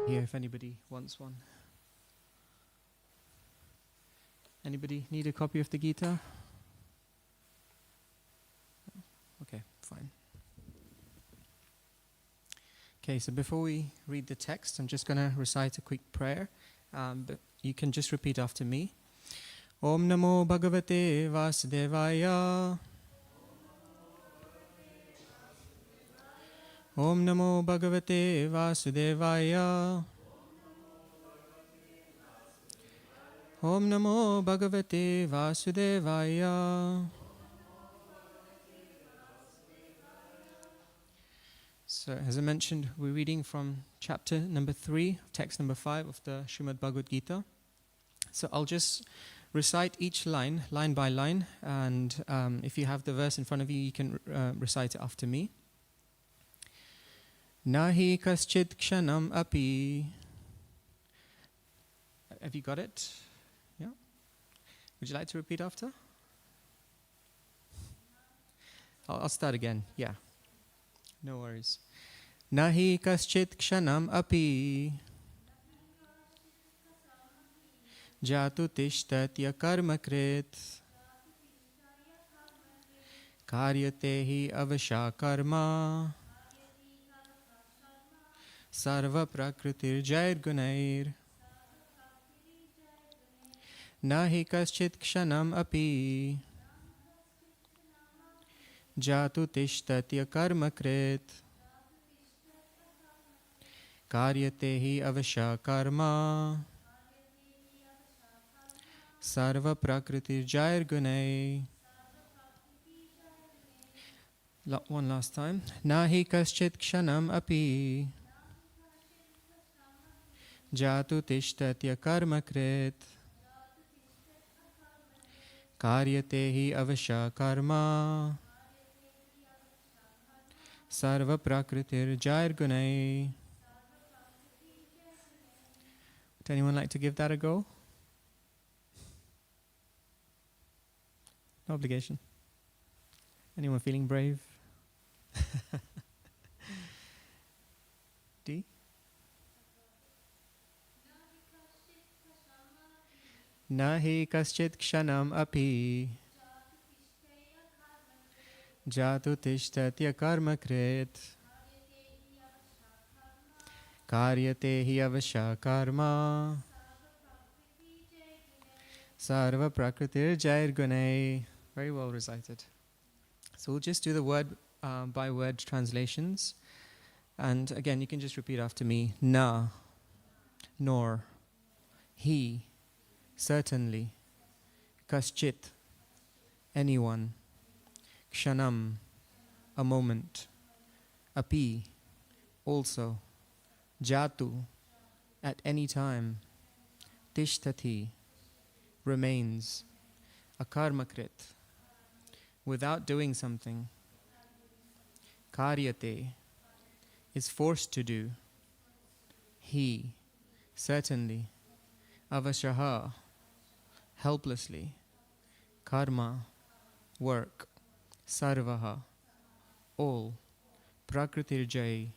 Here, if anybody wants one. Anybody need a copy of the Gita? Okay, fine. Okay, so before we read the text, I'm just going to recite a quick prayer. But you can just repeat after me. Om Namo Bhagavate Vasudevaya. Om Namo Bhagavate Vasudevaya. Om Namo Bhagavate Vasudevaya. So, as I mentioned, we're reading from chapter number 3, text number 5 of the Srimad Bhagavad Gita. So, I'll just recite each line, line by line, and if you have the verse in front of you, you can recite it after me. Nahi kaschit kshanam api. Have you got it? Yeah? Would you like to repeat after? I'll start again. Yeah. No worries. Nahi kaschit kshanam api jatu tishtatya karma krit karyate hi avasha karma sarva prakritir jair gunair nahi kaschit kshanam api jatu tishtatya karma krit karyate hi avasha karma sarva prakritir jair gunai. One last time. Nahi kaschit kshanam api jatu tishtatya karma krit karyate hi avasha karma sarva prakritir jair gunai. Would anyone like to give that a go? No obligation. Anyone feeling brave? D? Nahi kaschit kshanam api jatu tishtatya karma krit karyate hi avasha karma sarva prakritir jair gunai. Very well recited. So we'll just do the word by word translations. And again, you can just repeat after me. Na, nor, he, certainly, kaschit, anyone, kshanam, a moment, api, also, jatu, at any time, tishtati, remains, akarmakrit, without doing something, karyate, is forced to do, he, certainly, avashaha, helplessly, karma, work, sarvaha, all, prakritir jai,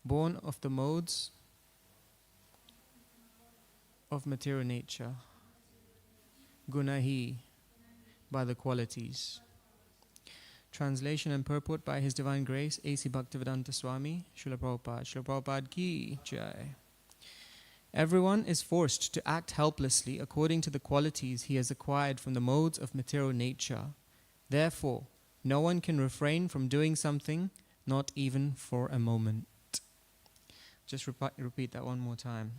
born of the modes of material nature, gunahi, by the qualities. Translation and purport by His Divine Grace, A.C. Bhaktivedanta Swami, Srila Prabhupada. Srila Prabhupada ki jai. Everyone is forced to act helplessly according to the qualities he has acquired from the modes of material nature. Therefore, no one can refrain from doing something, not even for a moment. Just repeat that one more time.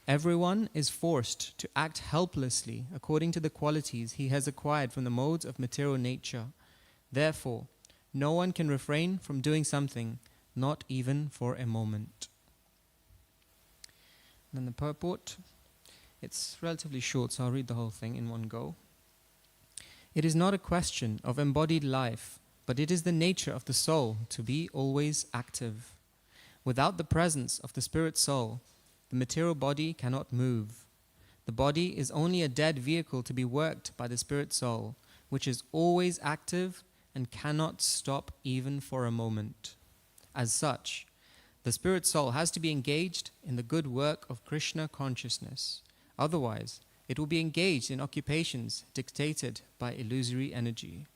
Everyone is forced to act helplessly according to the qualities he has acquired from the modes of material nature. Therefore, no one can refrain from doing something, not even for a moment. Then the purport. It's relatively short, so I'll read the whole thing in one go. It is not a question of embodied life, but it is the nature of the soul to be always active. Without the presence of the spirit soul, the material body cannot move. The body is only a dead vehicle to be worked by the spirit soul, which is always active and cannot stop even for a moment. As such, The spirit soul has to be engaged in the good work of Krishna consciousness. Otherwise, it will be engaged in occupations dictated by illusory energy.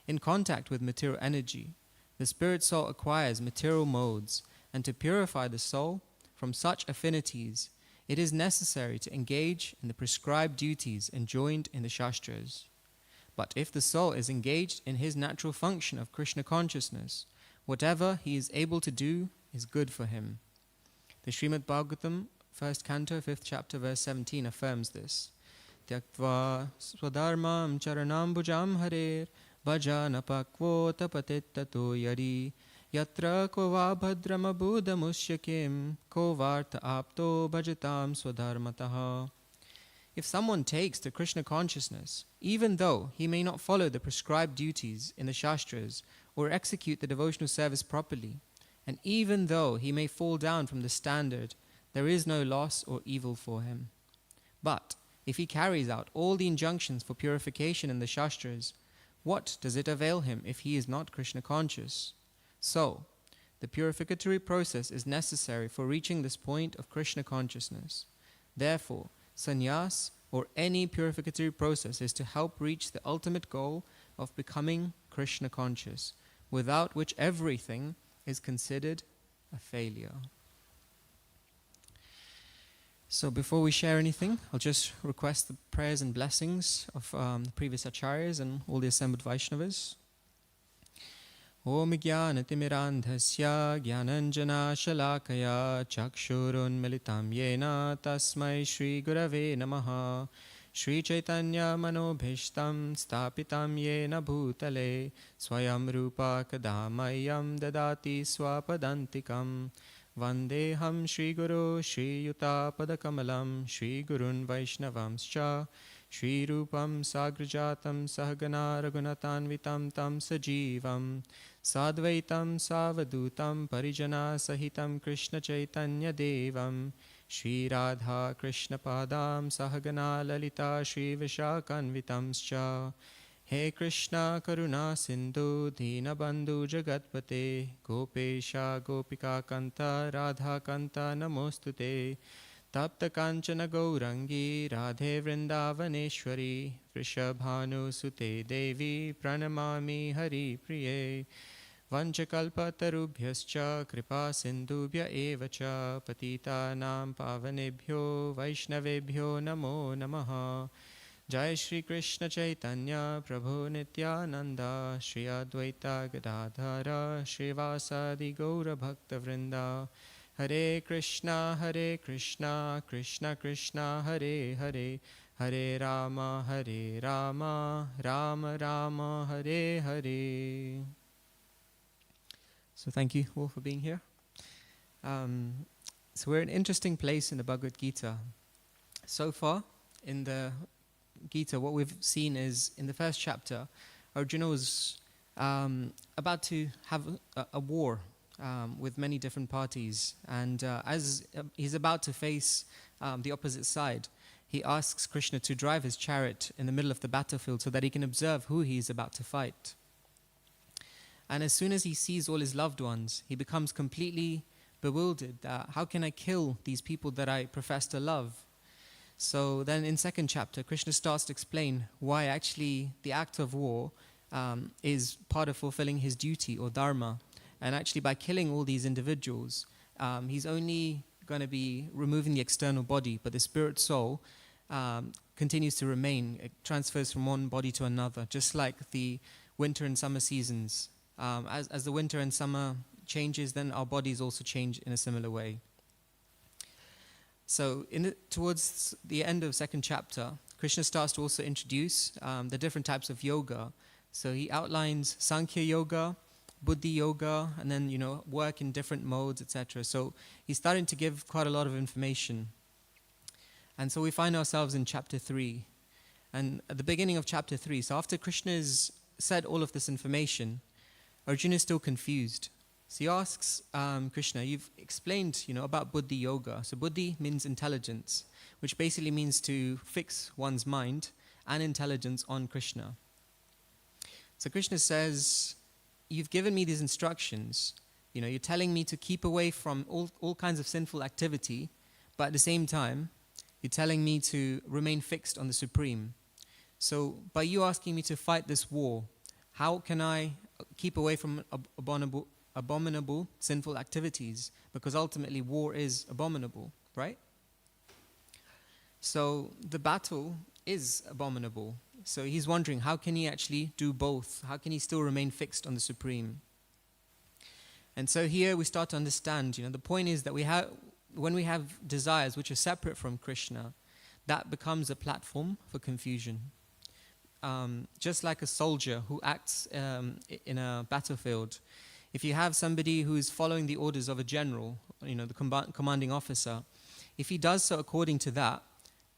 In contact with material energy, the spirit soul acquires material modes, and to purify the soul from such affinities, it is necessary to engage in the prescribed duties enjoined in the Shastras. But if the soul is engaged in his natural function of Krishna consciousness, whatever he is able to do is good for him. The Srimad Bhagavatam, 1st canto, 5th chapter, verse 17 affirms this. Tyaktva swadharmam charanambujam harer bhajana pakvo tapatit tato yari yatra ko va bhadram abhudamusyakim ko varta apto bhajatam swadharmataha. If someone takes to Krishna consciousness, even though he may not follow the prescribed duties in the Shastras or execute the devotional service properly, and even though he may fall down from the standard, there is no loss or evil for him. But if he carries out all the injunctions for purification in the Shastras, what does it avail him if he is not Krishna conscious? So, the purificatory process is necessary for reaching this point of Krishna consciousness. Therefore, sannyas or any purificatory process is to help reach the ultimate goal of becoming Krishna conscious, without which everything is considered a failure. So before we share anything, I'll just request the prayers and blessings of the previous acharyas and all the assembled Vaishnavas. Om Jnanatimirandhasya Jnananjana Shalakaya Chakshurun Militam Yena Tasmai Shri Gurave Namaha Shri Chaitanya Manobhishtam Stapitam Yena Bhutale Swayam Rupa Kadamayam Dadati Swapadantikam Vandeham Shri Guru Shri Yuta Padakamalam Shri Gurun Vaishnavamscha Shri Rupam Sagrajatam Sahagana Raghunatanvitam Tam Sajivam Sadvaitam Savadutam Parijana Sahitam Krishna Chaitanya Devam Shri Radha Krishna Padam Sahagana Lalita Shri Vishakanvitamscha He Krishna Karuna Sindhu Deenabandhu Jagatpate Gopesha Gopika Kanta Radha Kanta Namostute Tapta Kanchana Gaurangi Radhe Vrindavaneshwari Vrishabhanu Sute Devi Pranamami Hari Priye Vanchakalpatarubhyascha Kripa Sindhubhya Evacha Patitanam Pavanebhyo Vaishnavebhyo Namo Namaha Jai Shri Krishna Chaitanya Prabhu Nityananda Shri Advaita Gadadhara Shrivasadi Gaura Bhakta Vrinda Hare Krishna Krishna Krishna Hare Hare Hare Rama Rama Rama Hare Hare. So thank you all for being here. So we're in an interesting place in the Bhagavad Gita. So far in the Gita, what we've seen is in the first chapter, Arjuna was about to have a war with many different parties, and as he's about to face the opposite side, he asks Krishna to drive his chariot in the middle of the battlefield so that he can observe who he is about to fight. And as soon as he sees all his loved ones, he becomes completely bewildered. How can I kill these people that I profess to love? So then in second chapter, Krishna starts to explain why actually the act of war is part of fulfilling his duty or dharma. And actually by killing all these individuals, he's only going to be removing the external body, but the spirit soul continues to remain. It transfers from one body to another, just like the winter and summer seasons. As the winter and summer changes, then our bodies also change in a similar way. So towards the end of second chapter, Krishna starts to also introduce the different types of yoga. So he outlines Sankhya Yoga, Buddhi Yoga, and then, work in different modes, etc. So he's starting to give quite a lot of information. And so we find ourselves in chapter 3. And at the beginning of chapter 3, so after Krishna has said all of this information, Arjuna is still confused. So he asks Krishna, you've explained, about Buddhi Yoga. So Buddhi means intelligence, which basically means to fix one's mind and intelligence on Krishna. So Krishna says, you've given me these instructions, You're telling me to keep away from all kinds of sinful activity, but at the same time, you're telling me to remain fixed on the Supreme. So by you asking me to fight this war, how can I keep away from abominable sinful activities? Because ultimately war is abominable, right? So the battle is abominable. So he's wondering, how can he actually do both? How can he still remain fixed on the Supreme? And so here we start to understand, the point is that when we have desires which are separate from Krishna, that becomes a platform for confusion. Just like a soldier who acts in a battlefield, if you have somebody who is following the orders of a general, the commanding officer, if he does so according to that,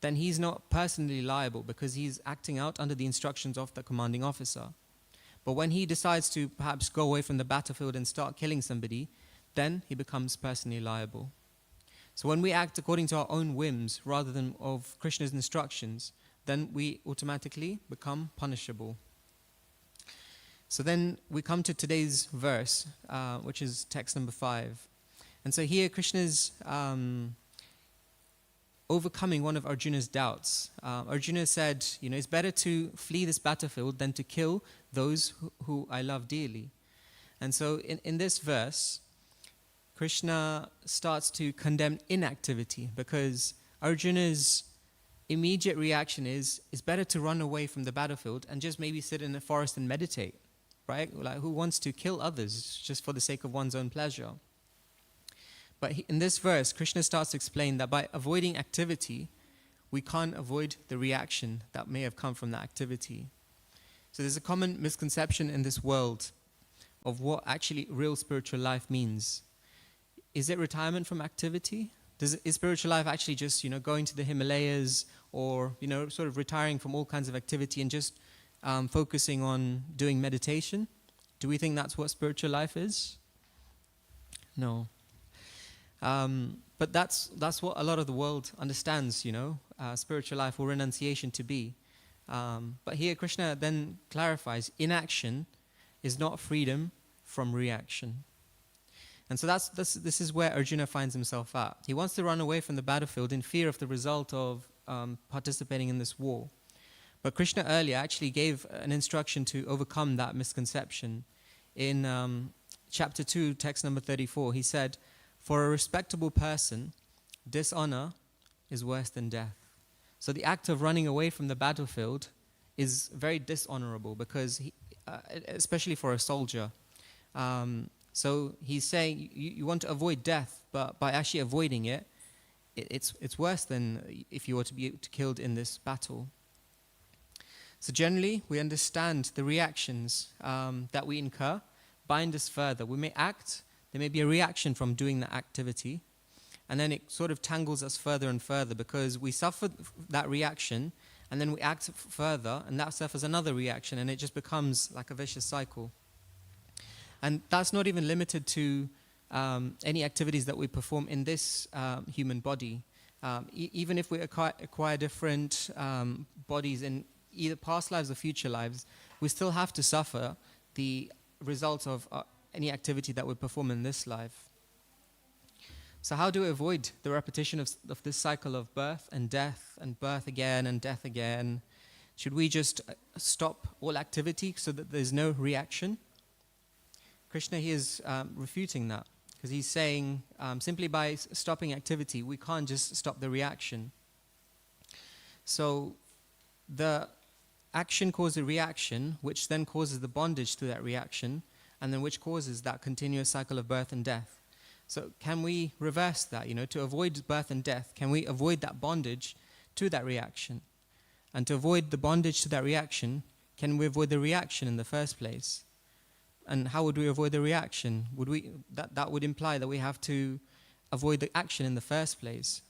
then he's not personally liable because he's acting out under the instructions of the commanding officer. But when he decides to perhaps go away from the battlefield and start killing somebody, then he becomes personally liable. So when we act according to our own whims rather than of Krishna's instructions, then we automatically become punishable. So then we come to today's verse, which is text number 5. And so here Krishna's overcoming one of Arjuna's doubts. Arjuna said, it's better to flee this battlefield than to kill those who I love dearly. And so in this verse, Krishna starts to condemn inactivity because Arjuna's immediate reaction is it's better to run away from the battlefield and just maybe sit in the forest and meditate, right? Like, who wants to kill others just for the sake of one's own pleasure? But in this verse, Krishna starts to explain that by avoiding activity, we can't avoid the reaction that may have come from that activity. So there's a common misconception in this world of what actually real spiritual life means. Is it retirement from activity? Is spiritual life actually just, going to the Himalayas or, sort of retiring from all kinds of activity and just focusing on doing meditation? Do we think that's what spiritual life is? No. But that's what a lot of the world understands, spiritual life or renunciation to be. But here Krishna then clarifies, inaction is not freedom from reaction. And so this is where Arjuna finds himself at. He wants to run away from the battlefield in fear of the result of participating in this war. But Krishna earlier actually gave an instruction to overcome that misconception. In chapter 2, text number 34, he said, "For a respectable person, dishonor is worse than death." So the act of running away from the battlefield is very dishonorable because, especially for a soldier. So he's saying you want to avoid death, but by actually avoiding it, it's worse than if you were to be killed in this battle. So generally, we understand the reactions that we incur bind us further. We may act, there may be a reaction from doing that activity, and then it sort of tangles us further and further because we suffer that reaction, and then we act further, and that suffers another reaction, and it just becomes like a vicious cycle. And that's not even limited to any activities that we perform in this human body. Even if we acquire different bodies in either past lives or future lives, we still have to suffer the results of any activity that we perform in this life. So how do we avoid the repetition of this cycle of birth and birth again and death again? Should we just stop all activity so that there's no reaction? Krishna here is refuting that because he's saying simply by stopping activity, we can't just stop the reaction. So the action causes a reaction, which then causes the bondage to that reaction, and then which causes that continuous cycle of birth and death. So can we reverse that, to avoid birth and death? Can we avoid that bondage to that reaction? And to avoid the bondage to that reaction, can we avoid the reaction in the first place? And how would we avoid the reaction? That would imply that we have to avoid the action in the first place.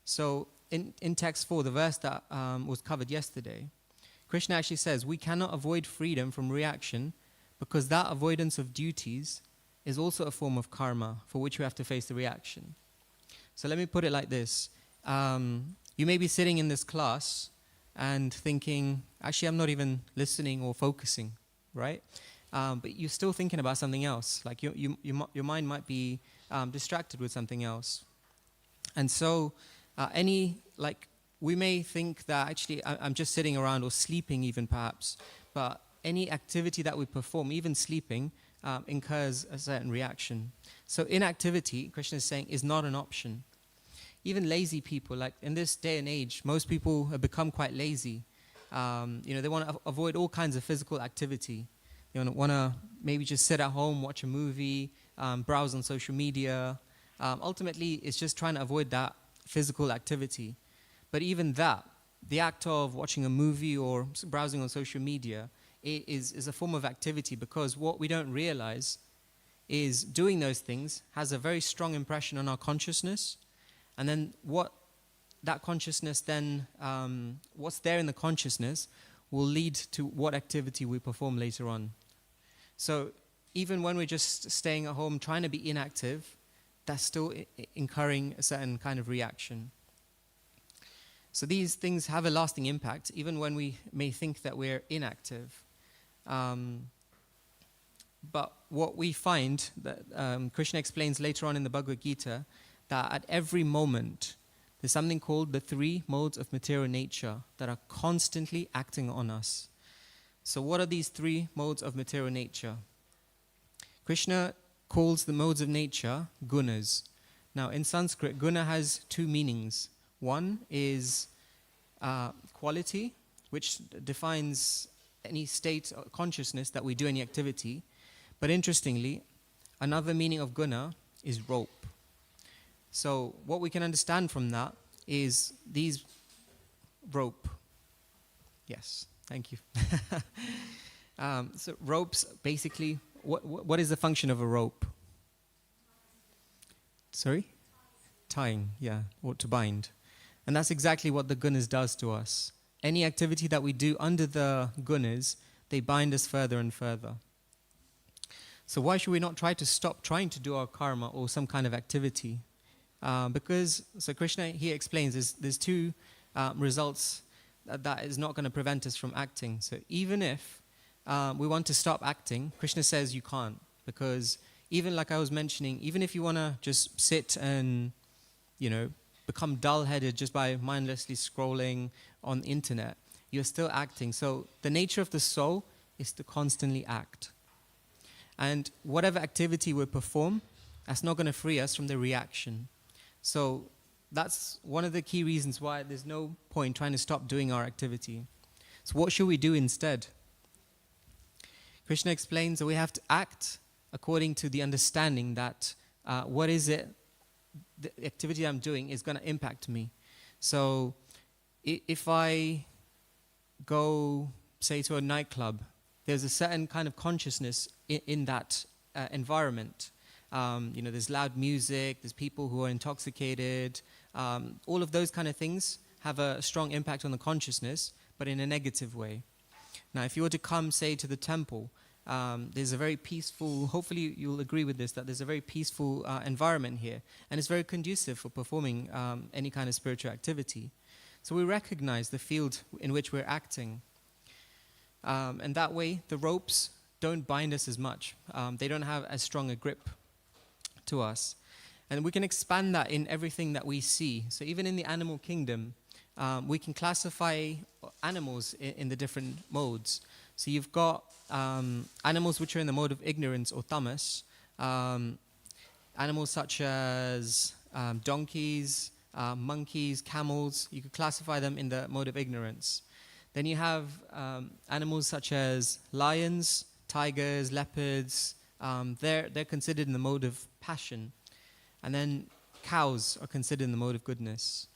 So in text 4, the verse that was covered yesterday, Krishna actually says we cannot avoid freedom from reaction because that avoidance of duties is also a form of karma for which we have to face the reaction. So let me put it like this. You may be sitting in this class and thinking, actually I'm not even listening or focusing, right? but you're still thinking about something else. Like your mind might be distracted with something else. And so we may think that actually I'm just sitting around or sleeping even perhaps, but any activity that we perform, even sleeping, incurs a certain reaction. So inactivity, Krishna is saying, is not an option. Even lazy people, like in this day and age, most people have become quite lazy. They want to avoid all kinds of physical activity. They want to maybe just sit at home, watch a movie, browse on social media. Ultimately, it's just trying to avoid that physical activity. But even that, the act of watching a movie or browsing on social media is a form of activity, because what we don't realize is doing those things has a very strong impression on our consciousness. And then what that consciousness then, what's there in the consciousness will lead to what activity we perform later on. So even when we're just staying at home trying to be inactive, that's still incurring a certain kind of reaction. So these things have a lasting impact, even when we may think that we're inactive. But what we find, that Krishna explains later on in the Bhagavad Gita, that at every moment, there's something called the three modes of material nature that are constantly acting on us. So what are these three modes of material nature? Krishna calls the modes of nature gunas. Now in Sanskrit, guna has two meanings. One is quality, which defines any state of consciousness that we do any activity. But interestingly, another meaning of guna is rope. So what we can understand from that is these rope. Yes, thank you. So ropes, basically, what is the function of a rope? Sorry? Tying, yeah, or to bind. And that's exactly what the gunas does to us. Any activity that we do under the gunas, they bind us further and further. So why should we not try to stop trying to do our karma or some kind of activity? So Krishna here explains there's two results that is not going to prevent us from acting. So even if we want to stop acting, Krishna says you can't, because even like I was mentioning, even if you want to just sit and, become dull-headed just by mindlessly scrolling on the internet, you're still acting. So the nature of the soul is to constantly act. And whatever activity we perform, that's not going to free us from the reaction. So that's one of the key reasons why there's no point trying to stop doing our activity. So what should we do instead? Krishna explains that we have to act according to the understanding that what is it, the activity I'm doing is going to impact me. So if I go, say, to a nightclub, there's a certain kind of consciousness in that environment. There's loud music, there's people who are intoxicated. All of those kind of things have a strong impact on the consciousness, but in a negative way. Now, if you were to come, say, to the temple, there's a very peaceful, hopefully you'll agree with this, that there's a very peaceful environment here, and it's very conducive for performing any kind of spiritual activity. So we recognize the field in which we're acting. And that way, the ropes don't bind us as much. They don't have as strong a grip to us. And we can expand that in everything that we see. So even in the animal kingdom, we can classify animals in the different modes. So you've got animals which are in the mode of ignorance or tamas, animals such as donkeys, monkeys, camels. You could classify them in the mode of ignorance. Then you have animals such as lions, tigers, leopards. They're considered in the mode of passion. And then cows are considered in the mode of goodness.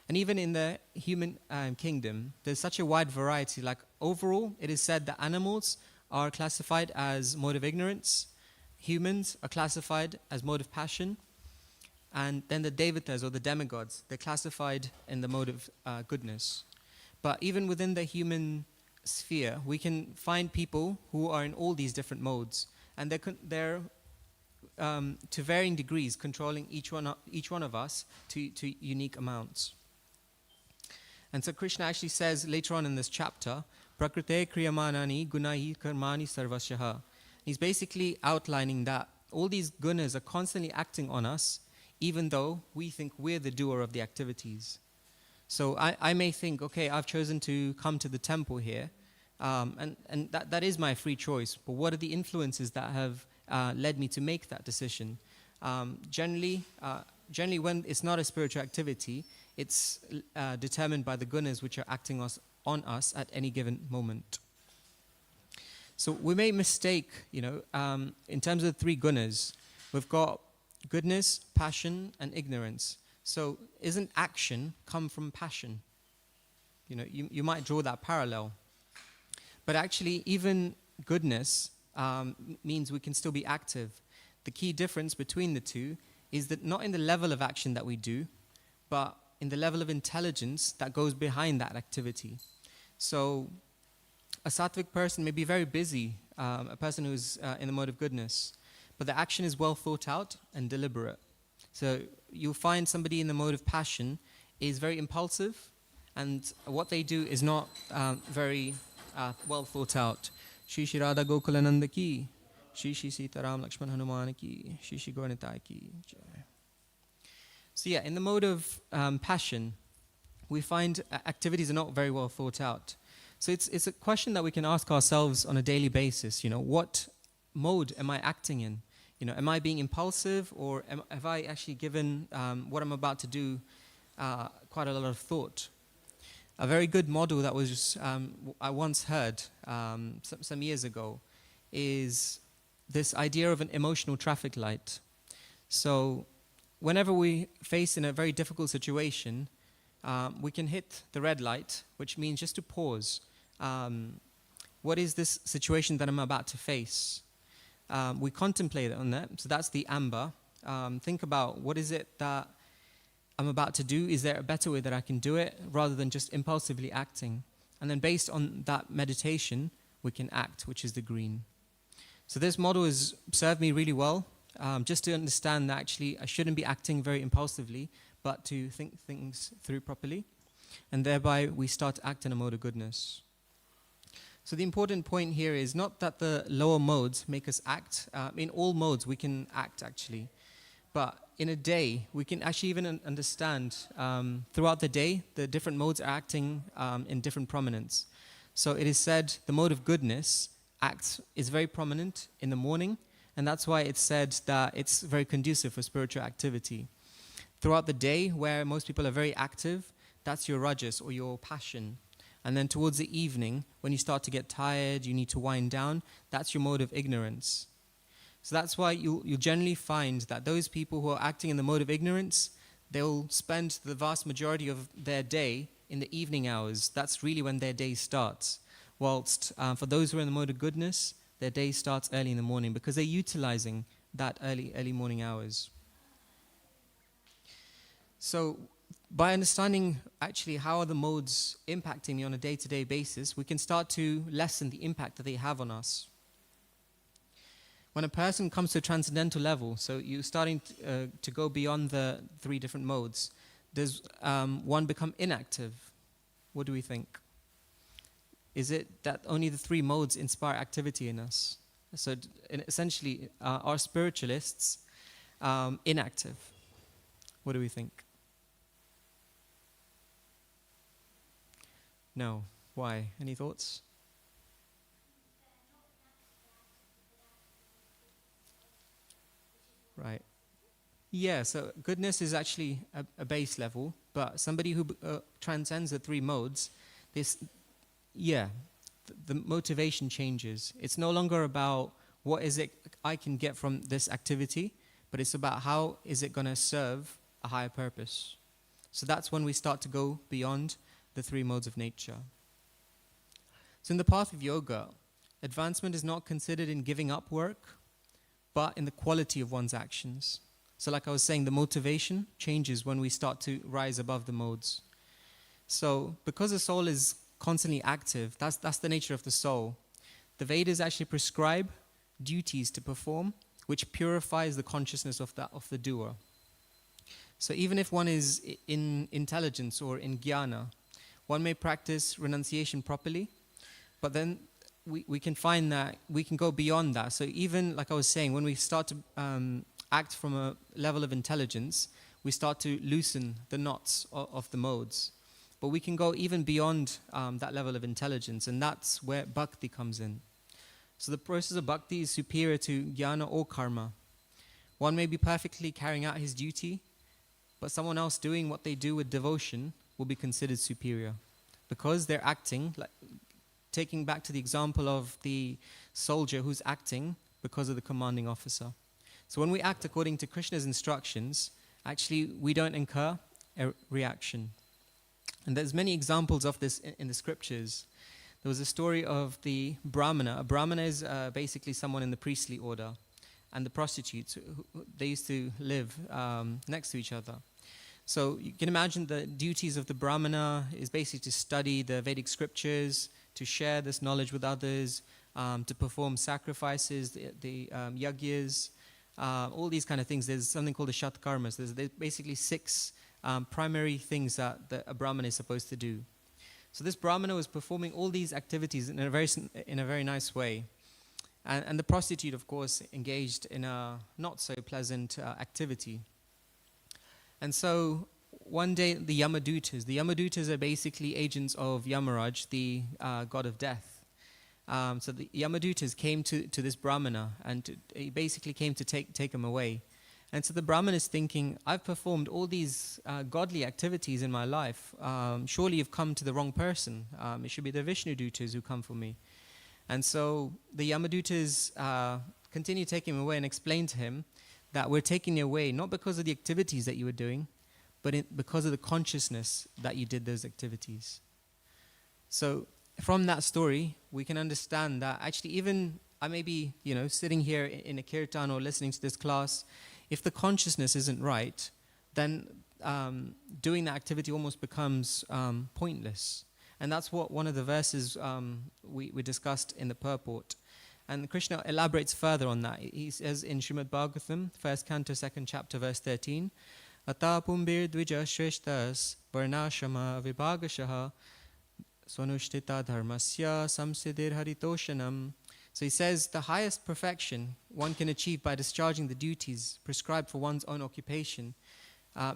And even in the human kingdom, there's such a wide variety. Like overall, it is said that animals are classified as mode of ignorance, humans are classified as mode of passion, and then the devatas or the demigods, they're classified in the mode of goodness. But even within the human sphere, we can find people who are in all these different modes, and they're to varying degrees controlling each one of us to unique amounts. And so Krishna actually says later on in this chapter, Prakrite kriyamanani gunahi karmani sarvasyaha. He's basically outlining that all these gunas are constantly acting on us, even though we think we're the doer of the activities. So I may think, okay, I've chosen to come to the temple here, and that is my free choice. But what are the influences that have led me to make that decision? Generally, when it's not a spiritual activity, it's determined by the gunas which are acting on us at any given moment. So we may mistake, in terms of the three gunas, we've got goodness, passion, and ignorance. So isn't action come from passion? You might draw that parallel. But actually, even goodness means we can still be active. The key difference between the two is that not in the level of action that we do, but in the level of intelligence that goes behind that activity. So a sattvic person may be very busy, a person who's in the mode of goodness, but the action is well thought out and deliberate. So you'll find somebody in the mode of passion is very impulsive, and what they do is not very well thought out. Shri Shri Radha Gokulananda ki, Shri Shri Sitaram Lakshman Hanuman ki, Shri Shri Gauranitai ki. So in the mode of passion, we find activities are not very well thought out. So it's a question that we can ask ourselves on a daily basis. What mode am I acting in? Am I being impulsive, or have I actually given what I'm about to do quite a lot of thought? A very good model that was I once heard some years ago is this idea of an emotional traffic light. So whenever we face in a very difficult situation, we can hit the red light, which means just to pause. What is this situation that I'm about to face? We contemplate on that. So that's the amber. Think about, what is it that I'm about to do? Is there a better way that I can do it, rather than just impulsively acting? And then based on that meditation, we can act, which is the green. So this model has served me really well, just to understand that actually I shouldn't be acting very impulsively, but to think things through properly. And thereby we start to act in a mode of goodness. So the important point here is not that the lower modes make us act. In all modes we can act actually. But in a day, we can actually even understand throughout the day, the different modes are acting in different prominence. So it is said the mode of goodness is very prominent in the morning, and that's why it's said that it's very conducive for spiritual activity. Throughout the day, where most people are very active, that's your rajas, or your passion. And then towards the evening, when you start to get tired, you need to wind down, that's your mode of ignorance. So that's why you'll generally find that those people who are acting in the mode of ignorance, they'll spend the vast majority of their day in the evening hours. That's really when their day starts. Whilst for those who are in the mode of goodness, their day starts early in the morning, because they're utilizing that early morning hours. So by understanding actually how are the modes impacting me on a day-to-day basis, we can start to lessen the impact that they have on us. When a person comes to a transcendental level, so you're starting to go beyond the three different modes, does one become inactive? What do we think? Is it that only the three modes inspire activity in us? So essentially, are spiritualists inactive? What do we think? No. Why? Any thoughts? Right. Yeah, so goodness is actually a base level, but somebody who transcends the three modes, the motivation changes. It's no longer about what is it I can get from this activity, but it's about how is it going to serve a higher purpose. So that's when we start to go beyond the three modes of nature. So in the path of yoga, advancement is not considered in giving up work, but in the quality of one's actions. So like I was saying, the motivation changes when we start to rise above the modes. So because the soul is constantly active, that's the nature of the soul. The Vedas actually prescribe duties to perform, which purifies the consciousness of the doer. So even if one is in intelligence or in jnana, one may practice renunciation properly, but then we can find that we can go beyond that. So even, like I was saying, when we start to act from a level of intelligence, we start to loosen the knots of the modes. But we can go even beyond that level of intelligence, and that's where bhakti comes in. So the process of bhakti is superior to jnana or karma. One may be perfectly carrying out his duty, but someone else doing what they do with devotion will be considered superior, because they're acting, like taking back to the example of the soldier who's acting because of the commanding officer. So when we act according to Krishna's instructions, actually we don't incur a reaction. And there's many examples of this in the scriptures. There was a story of the Brahmana. A Brahmana is basically someone in the priestly order. And the prostitutes, they used to live next to each other. So you can imagine the duties of the Brahmana is basically to study the Vedic scriptures, to share this knowledge with others, to perform sacrifices, the yagyas, all these kind of things. There's something called the shatkarmas. There's basically 6 primary things that a Brahmana is supposed to do. So this Brahmana was performing all these activities in a very nice way. And the prostitute, of course, engaged in a not so pleasant activity. And so one day the Yamadutas are basically agents of Yamaraj, the god of death. So the Yamadutas came to this Brahmana, and he basically came to take him away. And so the Brahmana is thinking, I've performed all these godly activities in my life. Surely you've come to the wrong person. It should be the Vishnu Dutas who come for me. And so the Yamadutas continue taking him away and explain to him that we're taking you away not because of the activities that you were doing, but because of the consciousness that you did those activities. So from that story, we can understand that actually even I may be, sitting here in a kirtan or listening to this class, if the consciousness isn't right, then doing that activity almost becomes pointless. And that's what one of the verses we discussed in the purport. And Krishna elaborates further on that. He says in Srimad Bhagavatam, 1st canto, 2nd chapter, verse 13, Ata pumbir dvija shreshtas varnashama vibhagashaha swanushtita dharmasya samsiddhir haritoshanam. So he says the highest perfection one can achieve by discharging the duties prescribed for one's own occupation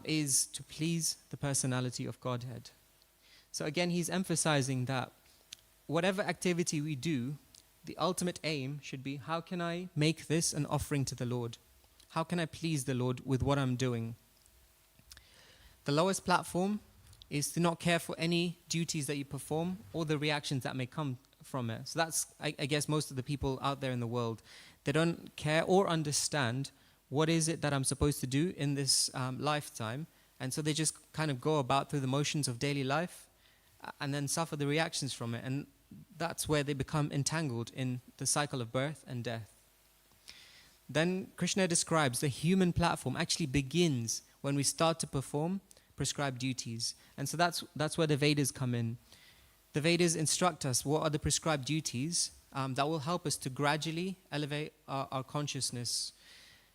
is to please the personality of Godhead. So again, he's emphasizing that whatever activity we do, the ultimate aim should be, how can I make this an offering to the Lord? How can I please the Lord with what I'm doing? The lowest platform is to not care for any duties that you perform or the reactions that may come from it. So that's, I guess, most of the people out there in the world. They don't care or understand what is it that I'm supposed to do in this lifetime. And so they just kind of go about through the motions of daily life and then suffer the reactions from it. And that's where they become entangled in the cycle of birth and death. Then Krishna describes the human platform actually begins when we start to perform prescribed duties. And so that's where the Vedas come in. The Vedas instruct us what are the prescribed duties that will help us to gradually elevate our consciousness.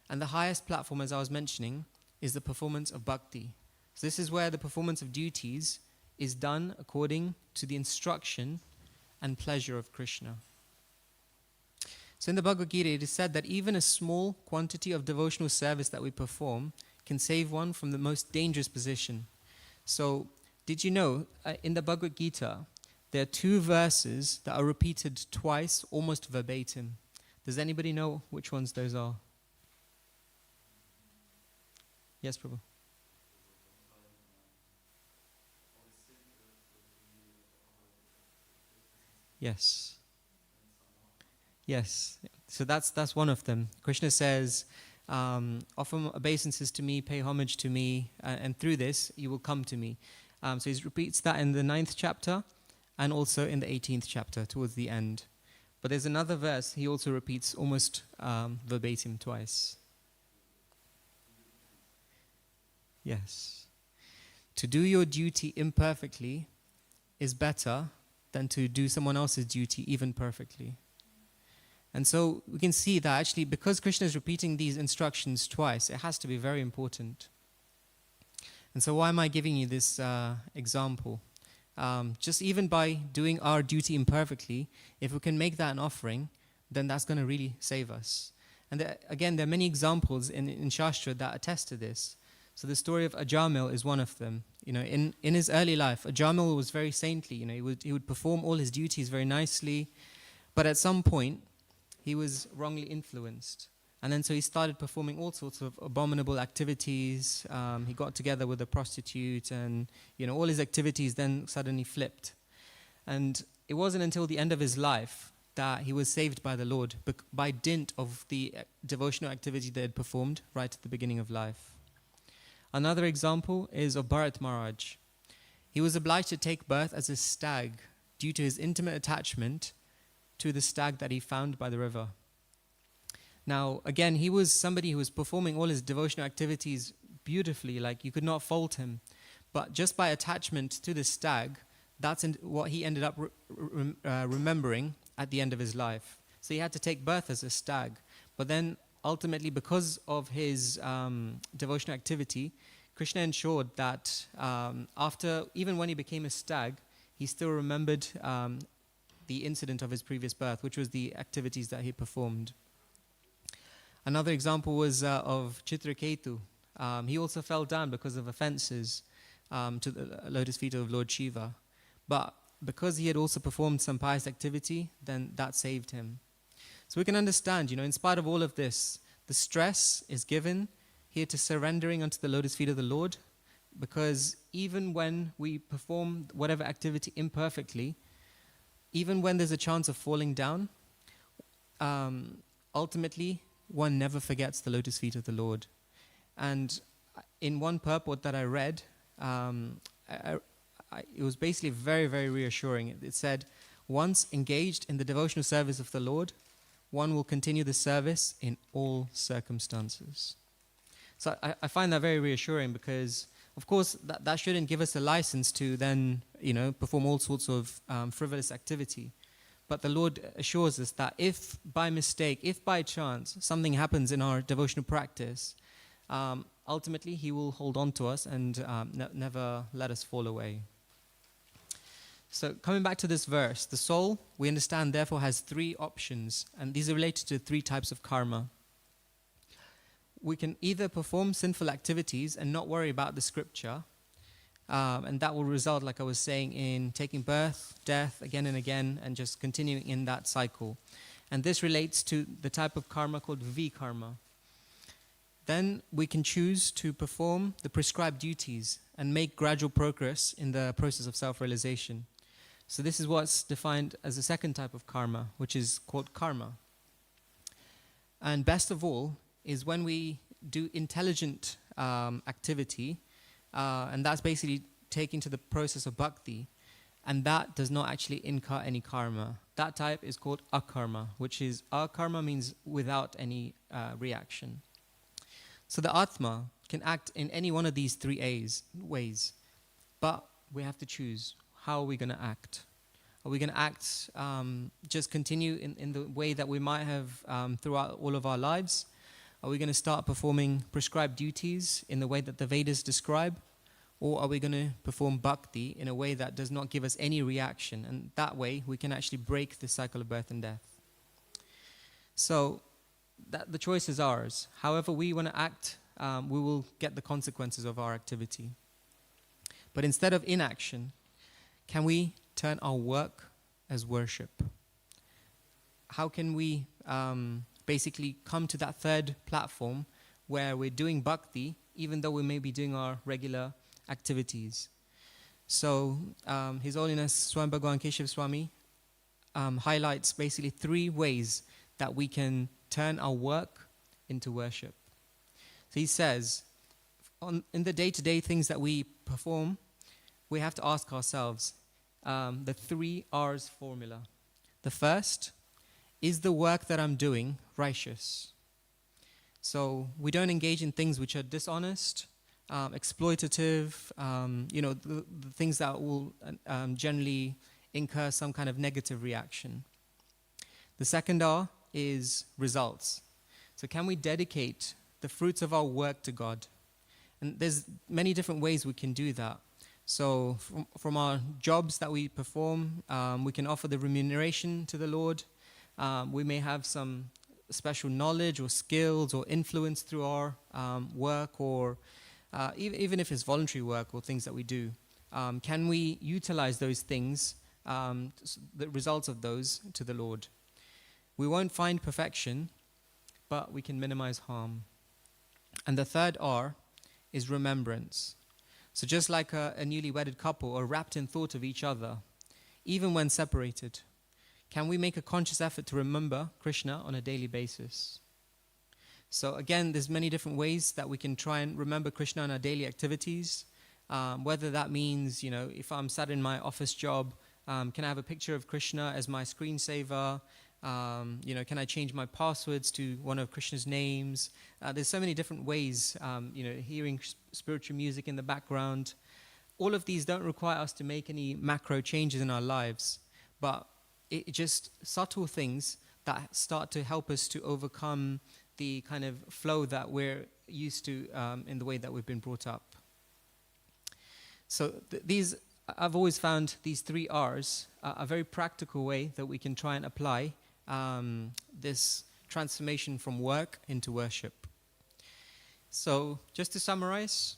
And the highest platform, as I was mentioning, is the performance of bhakti. So this is where the performance of duties is done according to the instruction and pleasure of Krishna. So in the Bhagavad Gita, it is said that even a small quantity of devotional service that we perform can save one from the most dangerous position. So did you know, in the Bhagavad Gita, there are 2 verses that are repeated twice, almost verbatim. Does anybody know which ones those are? Yes, Prabhu. Yes. Yes. So that's one of them. Krishna says, offer obeisances to me, pay homage to me, and through this you will come to me. So he repeats that in the 9th chapter and also in the 18th chapter towards the end. But there's another verse he also repeats almost verbatim twice. Yes. To do your duty imperfectly is better than to do someone else's duty even perfectly. And so we can see that actually because Krishna is repeating these instructions twice, it has to be very important. And so why am I giving you this example? just even by doing our duty imperfectly, if we can make that an offering, then that's going to really save us. And again, there are many examples in Shastra that attest to this. So the story of Ajamil is one of them. In his early life, Ajamil was very saintly. He would perform all his duties very nicely, but at some point, he was wrongly influenced. And then so he started performing all sorts of abominable activities. He got together with a prostitute, and all his activities then suddenly flipped. And it wasn't until the end of his life that he was saved by the Lord by dint of the devotional activity they had performed right at the beginning of life. Another example is of Bharat Maharaj. He was obliged to take birth as a stag due to his intimate attachment to the stag that he found by the river. Now, again, he was somebody who was performing all his devotional activities beautifully, like you could not fault him. But just by attachment to the stag, that's what he ended up remembering at the end of his life. So he had to take birth as a stag. But then, ultimately, because of his devotional activity, Krishna ensured that even when he became a stag, he still remembered the incident of his previous birth, which was the activities that he performed. Another example was of Chitraketu. He also fell down because of offenses to the lotus feet of Lord Shiva. But because he had also performed some pious activity, then that saved him. So we can understand, in spite of all of this, the stress is given here to surrendering unto the lotus feet of the Lord, because even when we perform whatever activity imperfectly, even when there's a chance of falling down, ultimately, one never forgets the lotus feet of the Lord. And in one purport that I read, it was basically very, very reassuring. It said, once engaged in the devotional service of the Lord, one will continue the service in all circumstances. So I find that very reassuring, because, of course, that shouldn't give us a license to then, perform all sorts of frivolous activity. But the Lord assures us that if by mistake, if by chance, something happens in our devotional practice, ultimately He will hold on to us and never let us fall away. So coming back to this verse, the soul, we understand, therefore has three options, and these are related to three types of karma. We can either perform sinful activities and not worry about the scripture, and that will result, like I was saying, in taking birth, death again and again, and just continuing in that cycle. And this relates to the type of karma called vikarma. Then we can choose to perform the prescribed duties and make gradual progress in the process of self-realization. So this is what's defined as the second type of karma, which is called karma. And best of all is when we do intelligent activity, and that's basically taking to the process of bhakti, and that does not actually incur any karma. That type is called akarma, which is, akarma means without any reaction. So the Atma can act in any one of these three ways, but we have to choose. How are we going to act? Are we going to act, just continue in the way that we might have throughout all of our lives? Are we going to start performing prescribed duties in the way that the Vedas describe? Or are we going to perform bhakti in a way that does not give us any reaction? And that way, we can actually break the cycle of birth and death. So, the choice is ours. However we want to act, we will get the consequences of our activity. But instead of inaction, can we turn our work as worship? How can we basically come to that third platform where we're doing bhakti, even though we may be doing our regular activities? So His Holiness Swami Bhagavan Keshav Swami highlights basically three ways that we can turn our work into worship. So he says, in the day-to-day things that we perform, we have to ask ourselves the 3 R's formula. The first, is the work that I'm doing righteous? So we don't engage in things which are dishonest, exploitative, the things that will generally incur some kind of negative reaction. The second R is results. So can we dedicate the fruits of our work to God? And there's many different ways we can do that. So from our jobs that we perform, we can offer the remuneration to the Lord. We may have some special knowledge or skills or influence through our work, or even if it's voluntary work or things that we do. Can we utilize those things, the results of those, to the Lord? We won't find perfection, but we can minimize harm. And the third R is remembrance. So just like a newly wedded couple are wrapped in thought of each other, even when separated, can we make a conscious effort to remember Krishna on a daily basis? So again, there's many different ways that we can try and remember Krishna in our daily activities. Whether that means, if I'm sat in my office job, can I have a picture of Krishna as my screensaver? Can I change my passwords to one of Krishna's names? There's so many different ways, hearing spiritual music in the background. All of these don't require us to make any macro changes in our lives, but it just subtle things that start to help us to overcome the kind of flow that we're used to in the way that we've been brought up. So I've always found these 3 R's a very practical way that we can try and apply this transformation from work into worship. So just to summarize,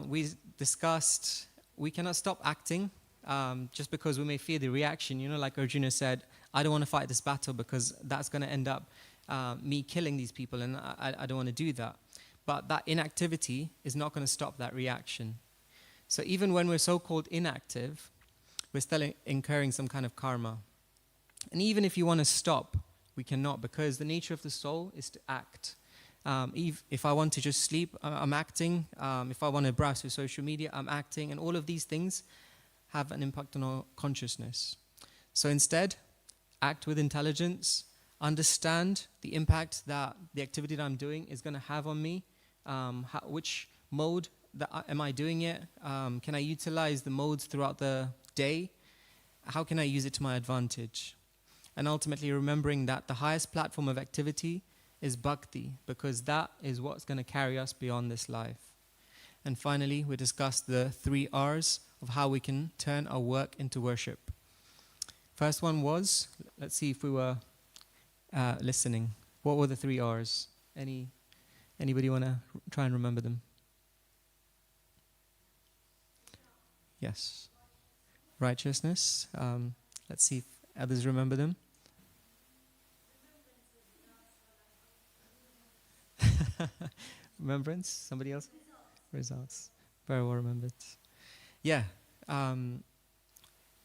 we discussed we cannot stop acting just because we may fear the reaction. Like Arjuna said, I don't want to fight this battle because that's going to end up me killing these people, and I don't want to do that. But that inactivity is not going to stop that reaction. So even when we're so-called inactive, we're still incurring some kind of karma. And even if you want to stop, we cannot, because the nature of the soul is to act. If I want to just sleep, I'm acting. If I want to browse through social media, I'm acting. And all of these things have an impact on our consciousness. So instead, act with intelligence, understand the impact that the activity that I'm doing is going to have on me, which mode am I doing it? Can I utilize the modes throughout the day? How can I use it to my advantage? And ultimately remembering that the highest platform of activity is bhakti, because that is what's going to carry us beyond this life. And finally, we discussed the 3 R's of how we can turn our work into worship. First one was, let's see if we were listening. What were the 3 R's? Anybody want to try and remember them? Yes. Righteousness. Let's see if others remember them. Remembrance? Somebody else? Results. Very well remembered. Yeah.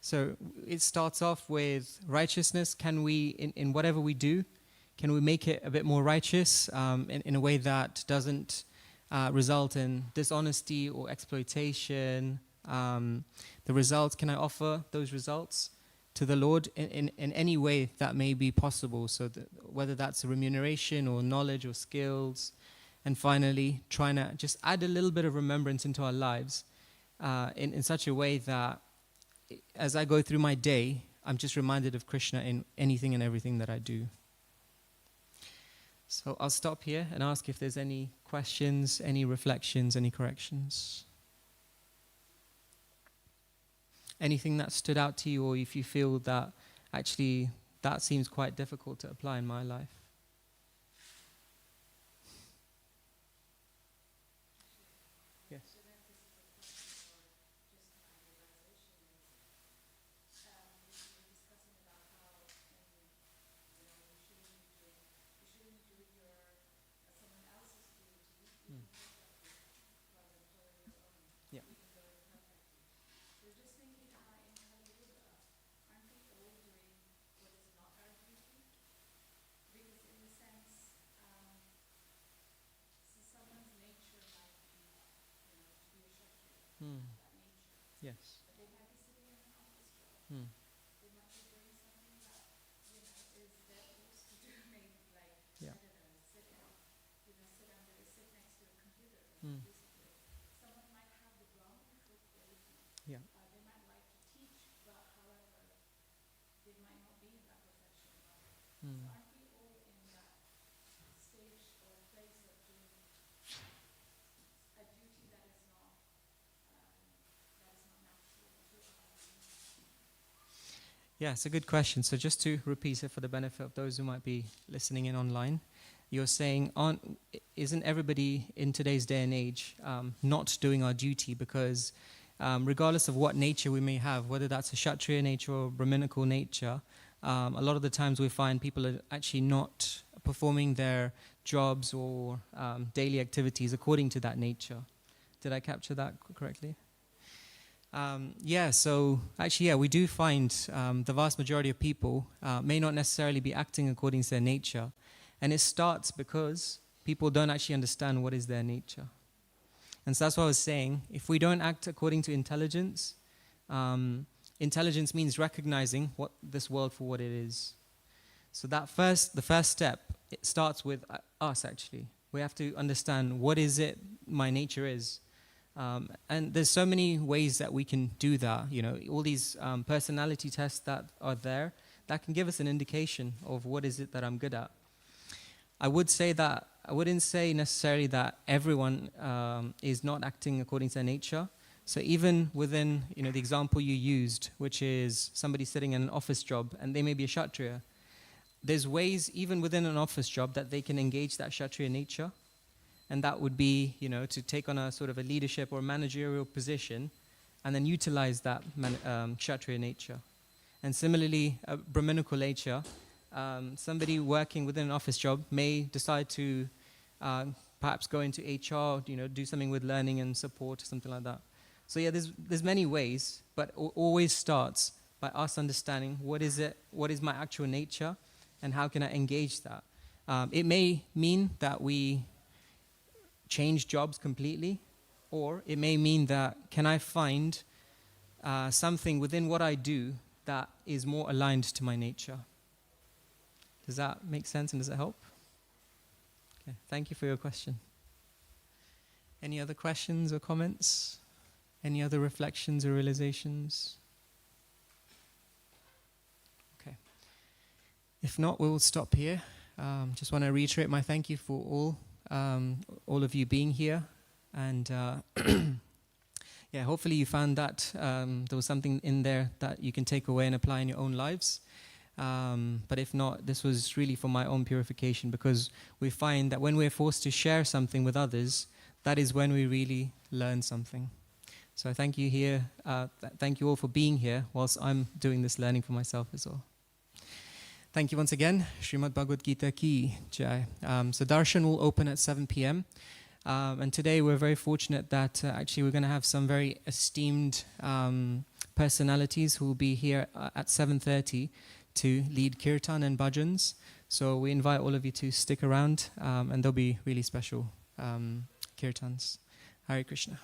So it starts off with righteousness. Can we, in whatever we do, can we make it a bit more righteous in a way that doesn't result in dishonesty or exploitation? The results, can I offer those results to the Lord in any way that may be possible? So whether that's a remuneration or knowledge or skills. And finally, trying to just add a little bit of remembrance into our lives in such a way that as I go through my day, I'm just reminded of Krishna in anything and everything that I do. So I'll stop here and ask if there's any questions, any reflections, any corrections. Anything that stood out to you, or if you feel that actually that seems quite difficult to apply in my life. Yes. Yes. Yeah. Yeah. Yeah, it's a good question. So just to repeat it for the benefit of those who might be listening in online, you're saying, isn't everybody in today's day and age not doing our duty? Because regardless of what nature we may have, whether that's a Kshatriya nature or Brahminical nature, a lot of the times we find people are actually not performing their jobs or daily activities according to that nature. Did I capture that correctly? So actually, we do find the vast majority of people may not necessarily be acting according to their nature. And it starts because people don't actually understand what is their nature. And so that's what I was saying. If we don't act according to intelligence, intelligence means recognizing what this world for what it is. So the first step, it starts with us actually. We have to understand what is it my nature is. And there's so many ways that we can do that. You know, all these personality tests that are there, that can give us an indication of what is it that I'm good at. I wouldn't say necessarily that everyone is not acting according to their nature. So even within, the example you used, which is somebody sitting in an office job and they may be a Kshatriya, there's ways even within an office job that they can engage that Kshatriya nature. And that would be, to take on a sort of a leadership or managerial position and then utilize that Kshatriya nature. And similarly, a Brahminical nature, somebody working within an office job may decide to perhaps go into HR, do something with learning and support or something like that. So there's many ways, but it always starts by us understanding what is my actual nature and how can I engage that. It may mean that we change jobs completely, or it may mean that can I find something within what I do that is more aligned to my nature. Does that make sense and does it help? Okay, thank you for your question. Any other questions or comments? Any other reflections or realizations? Okay. If not, we'll stop here. Just want to reiterate my thank you for all of you being here. And hopefully you found that there was something in there that you can take away and apply in your own lives. But if not, this was really for my own purification, because we find that when we're forced to share something with others, that is when we really learn something. So I thank you here. Thank you all for being here whilst I'm doing this learning for myself as well. Thank you once again. Srimad Bhagavad Gita Ki Jai. So Darshan will open at 7 p.m. And today we're very fortunate that actually we're going to have some very esteemed personalities who will be here at 7:30 to lead kirtan and bhajans. So we invite all of you to stick around, and there'll be really special kirtans. Hare Krishna.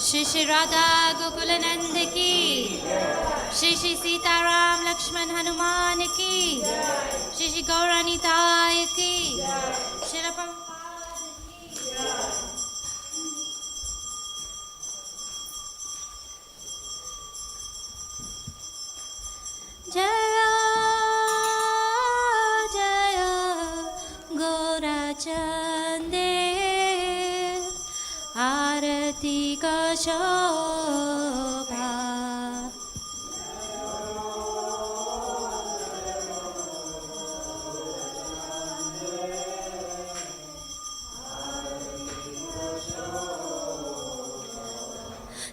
Shri Shri Radha Gokulanand ki, Shri Shri Sitaram Lakshman Hanuman ki, Shri Shri Gauranitaya ki, Shri Prabhupada ki. Jaya Jaya Gaurachande Arati ka shobha.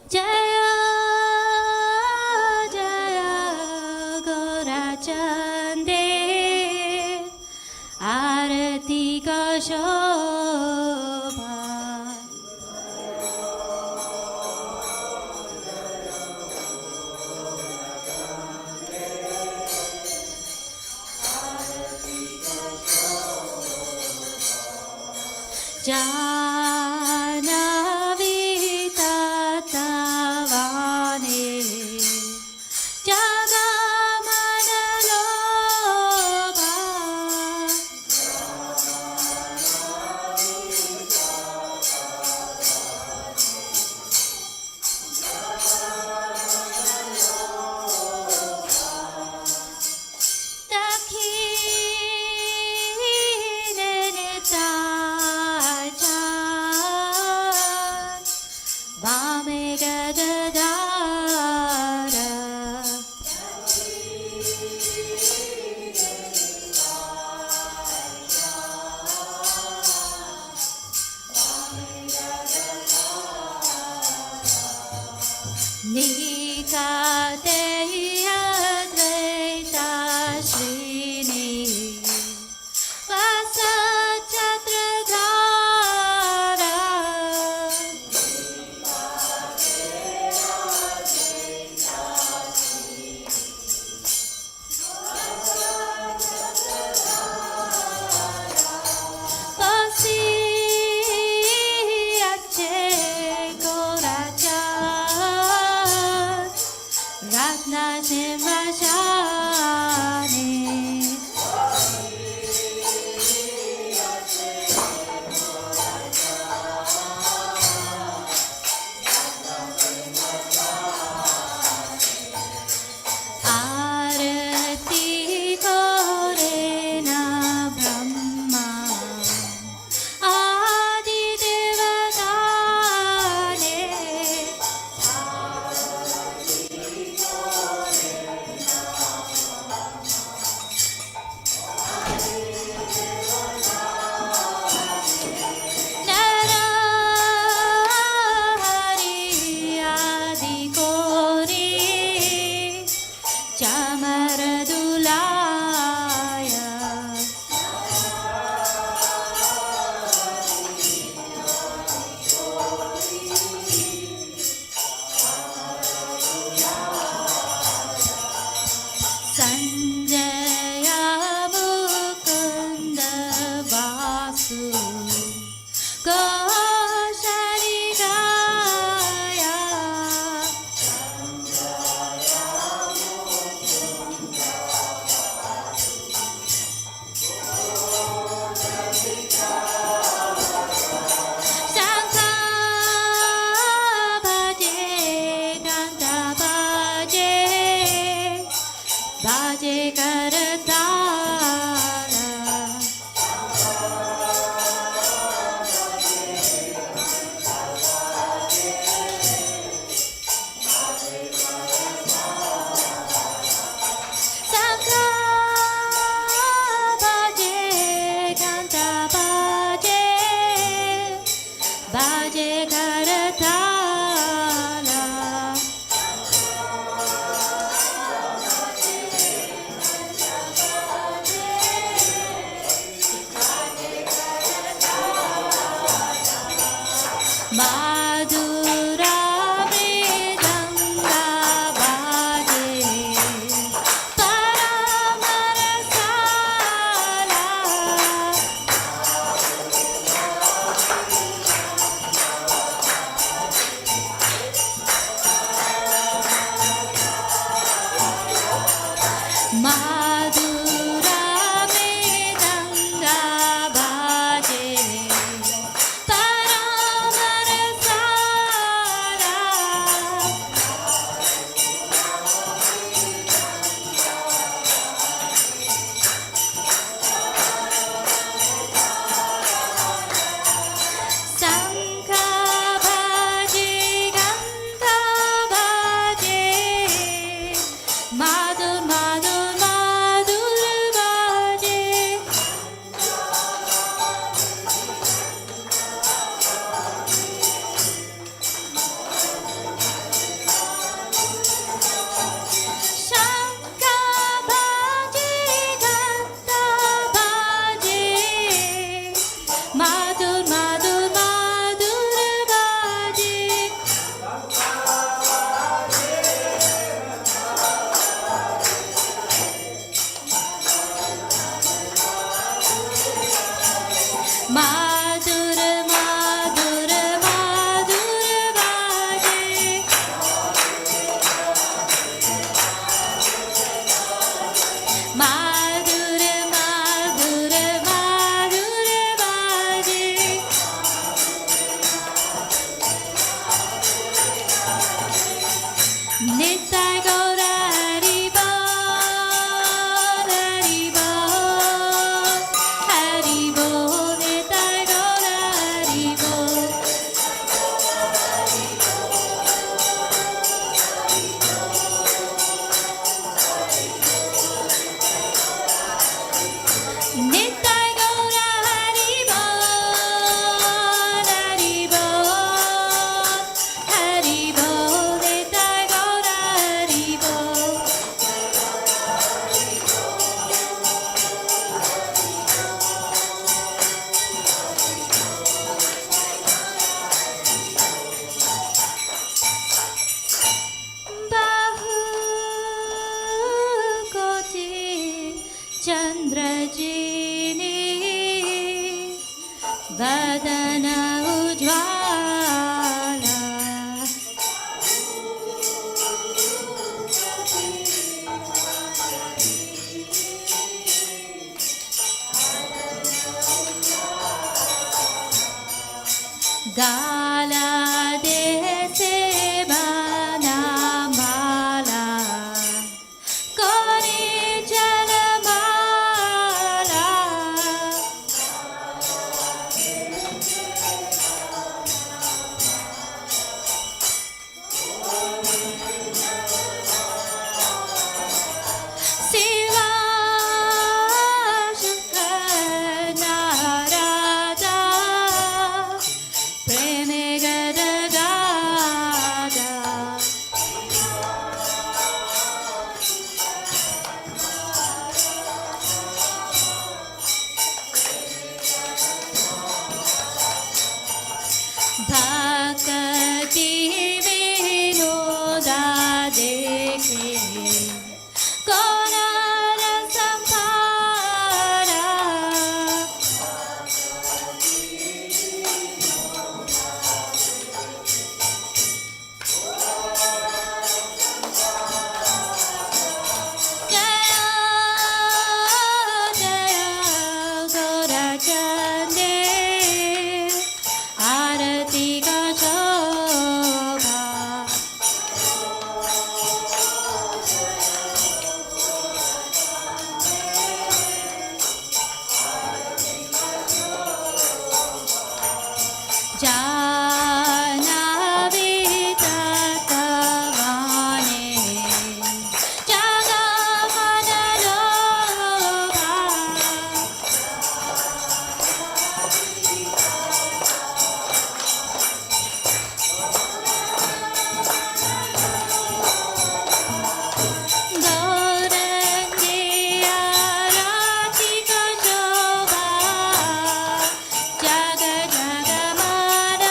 Jaya Jaya Gaurachande Arati ka shobha. Janavi tatavane jagamanalobha. Vame gadadara Nikate Advaita Srini Vasachhatradhara. Ratna 마두르 마두르 마두르 바제 마두르 마두르 마두르 바제 니타이 고라리보 라리보 하리보 니타이 고라리보 니타이 고라리보 라리보 하리보 니타이 고라리보 바후코티 चंद्रजीनी बदन उज्ज्वला गाला देसे बनमाला कोरी जलमाला शिवा शंकर नाराजा प्रेम गदगादा भक्ति विनोदा देखे कोनार संभारा जय जय गोरचंदे आरती का शोभा जाह्नवी तत्त्ववाणी जगमनलोभा गौरंगी आरती का शोभा जग Jagman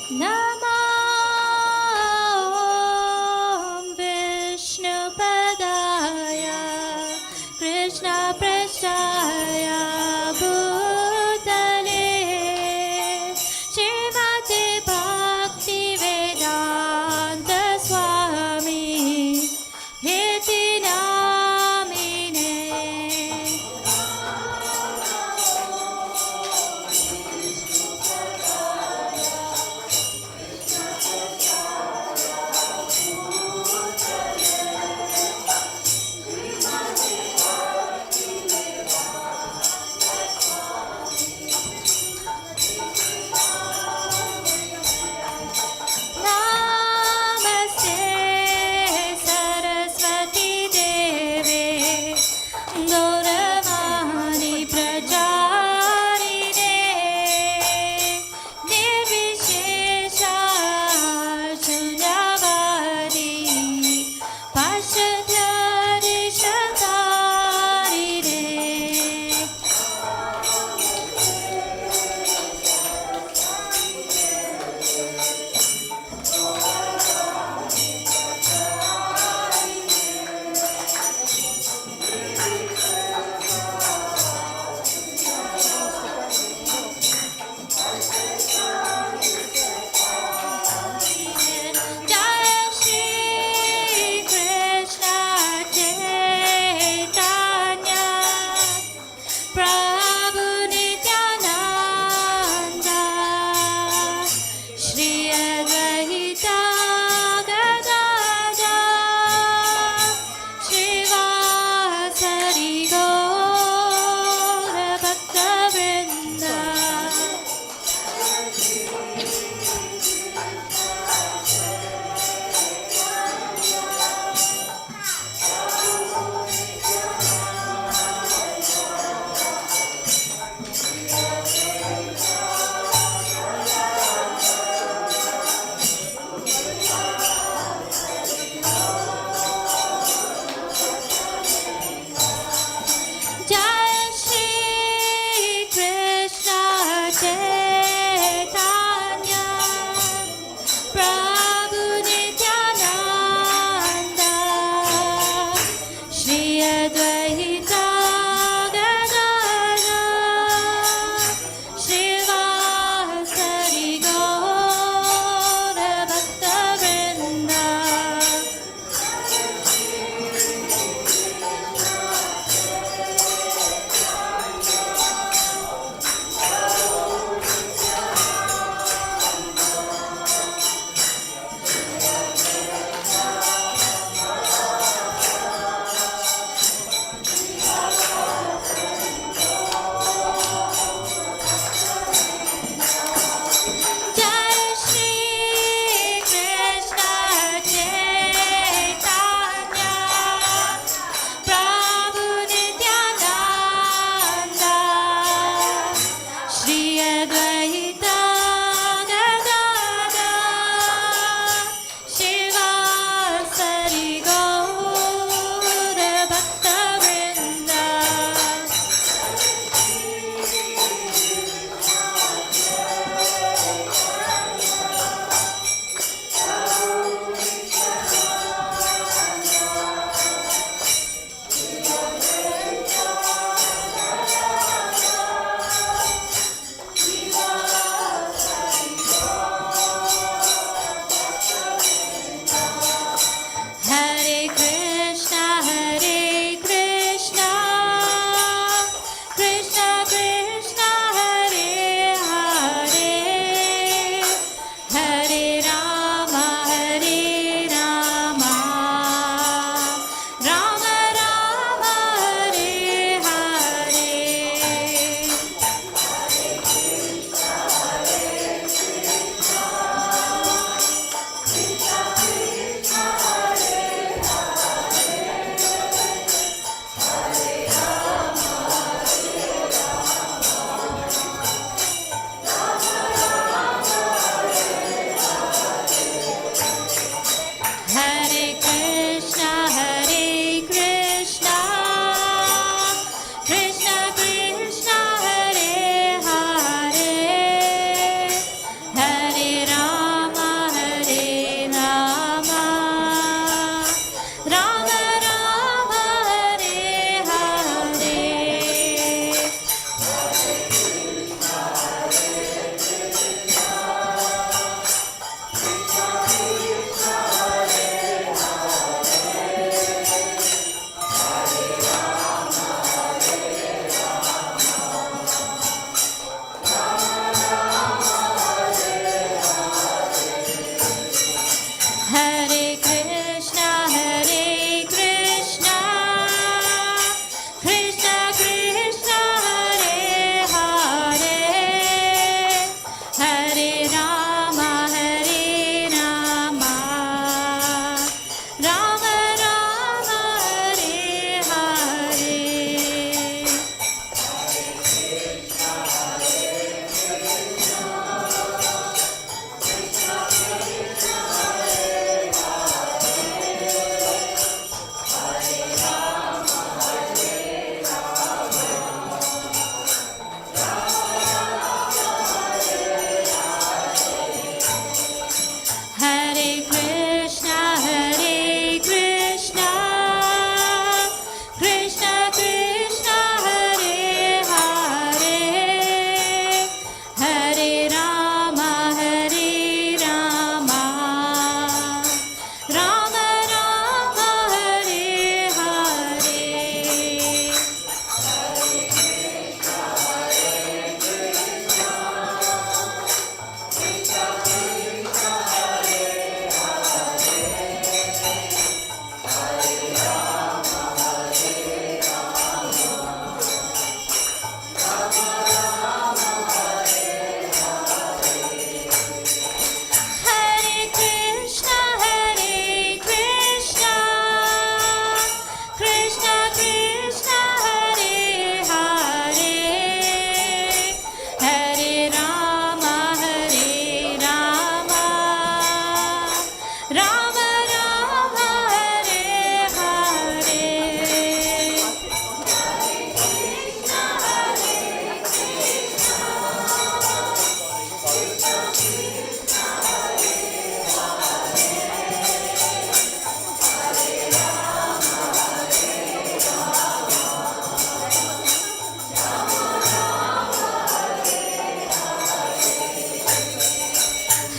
Namo Vishnupadaya Krishna Prasthaya Bhutale Srimati Bhaktivedanta Swami Iti Namine Namaste Saraswati Deve Gauravani Pracharine Nirvishesha Shunyavadi Pashatya Rishatarine Jai Shri Krishna Chaitanya Prabhu Nityananda Shri Advaita Gadadhar Srivasari Gaura Bhaktivedanta Jai Shri Krishna Chaitanya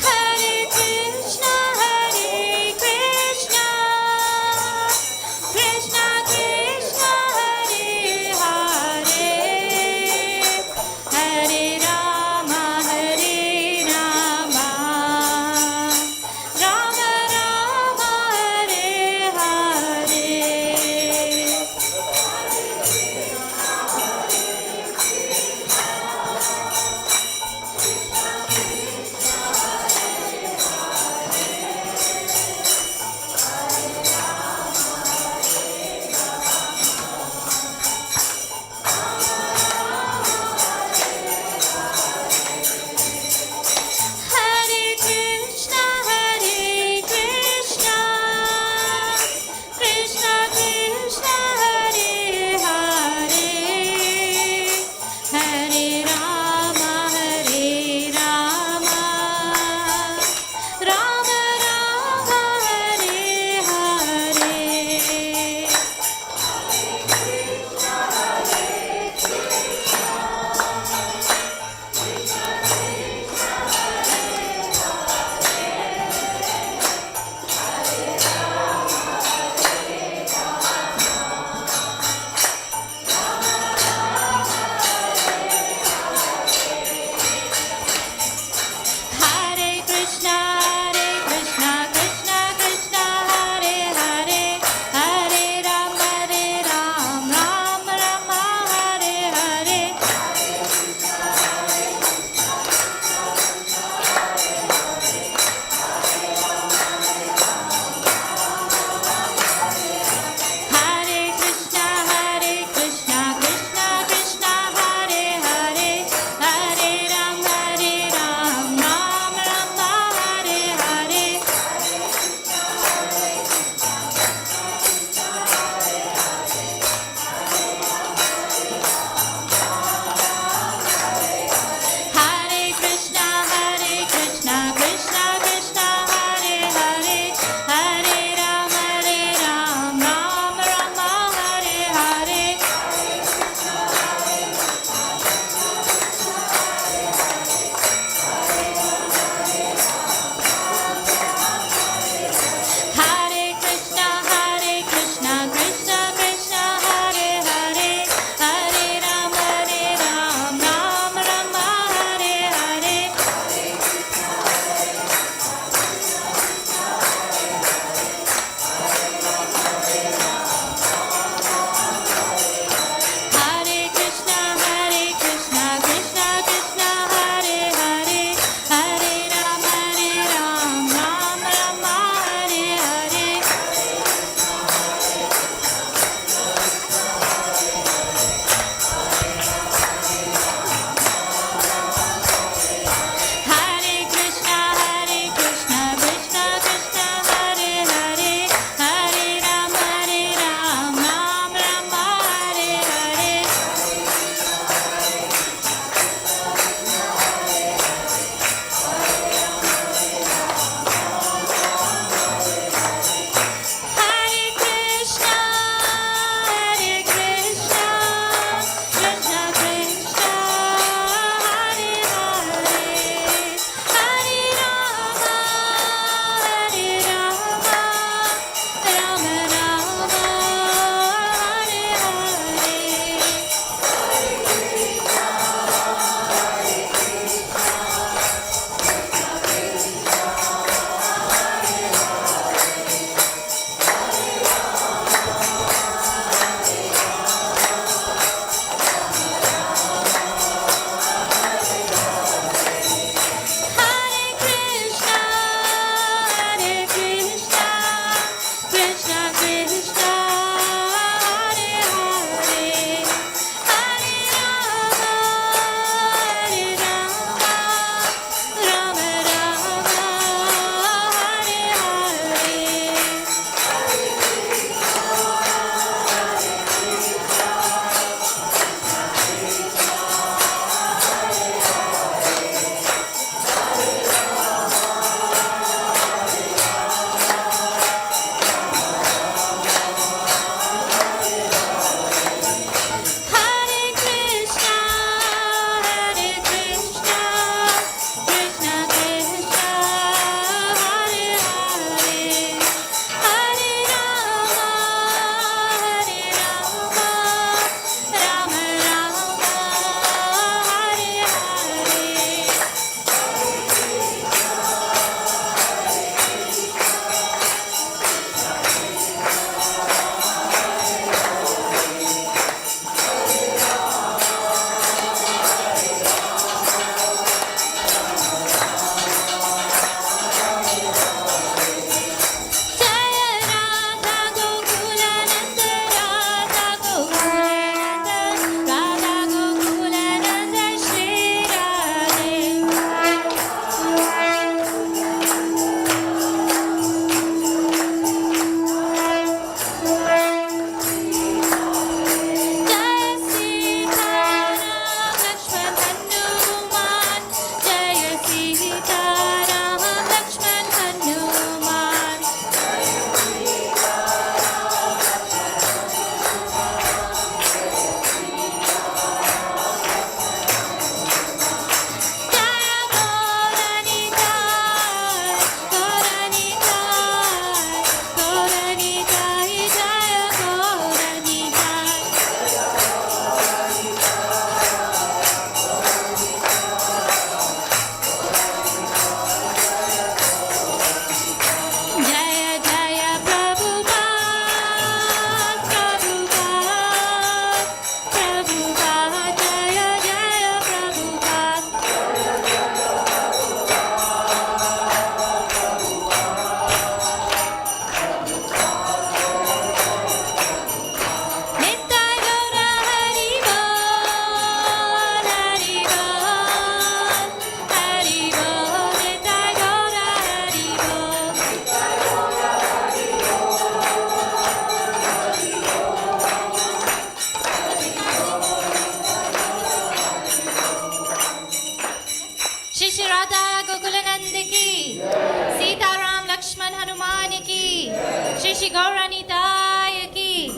Hare Krishna, Hare Krishna, Krishna Krishna, Hare Hare, Hare Rama, Hare Rama, Shri Gauranitaya ki.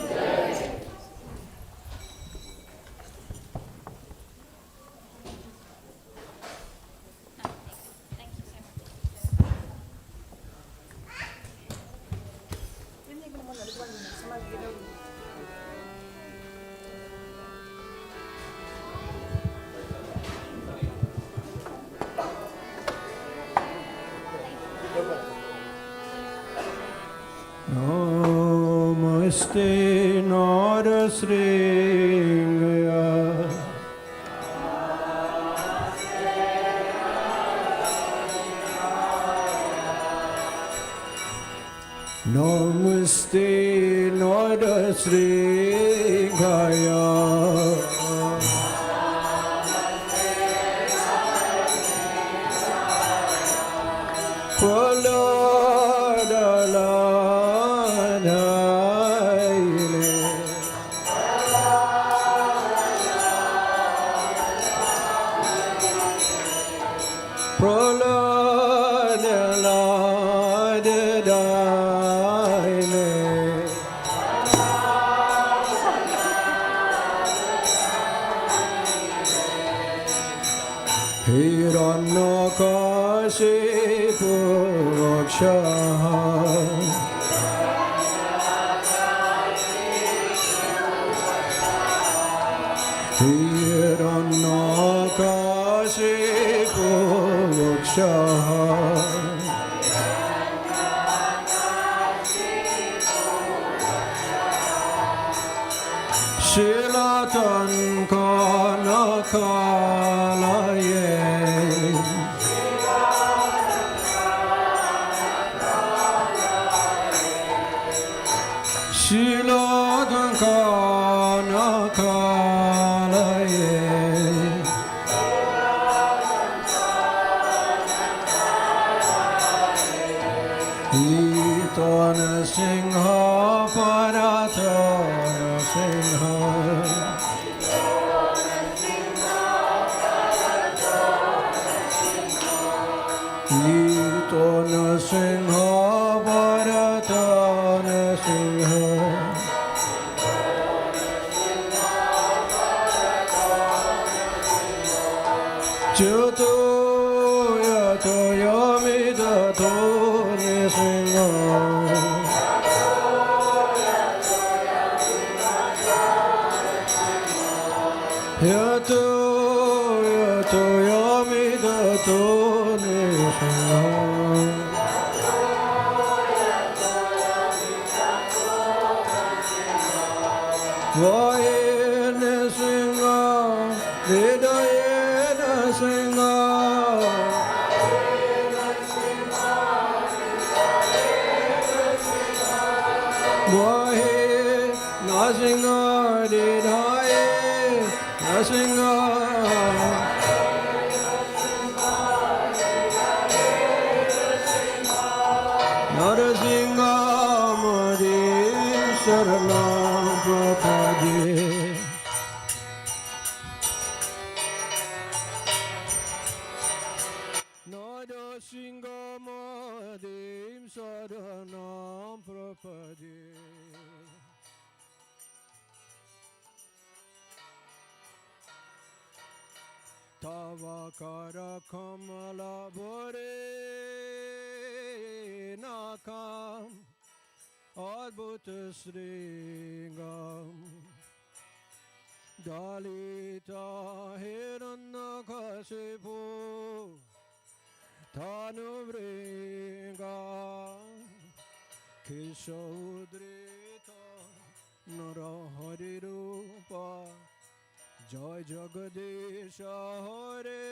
Namaste Narasringaya Namaste Narasringaya Hiranyakashipu Shilatan Kanakalaye Shilatan Kanakalaye Itana Singha Paratana Singha Itana Singha Paratana Singha Chato Yato Yamida Tone Singha Yato Yato Yamida Tone Singha Vayene Singha Vedayena Singha Vahe Nasinga Dedaye Nasinga Narasinga Madi Saranam Prapade Narasinga Madi Saranam Prapade Tavakara Kamala Bore Nakam Adbhuta Sringam Dalita Hiranyakashipu Tanuvringa Kishodrita Narahari Rupa Jai Jagadisha Hare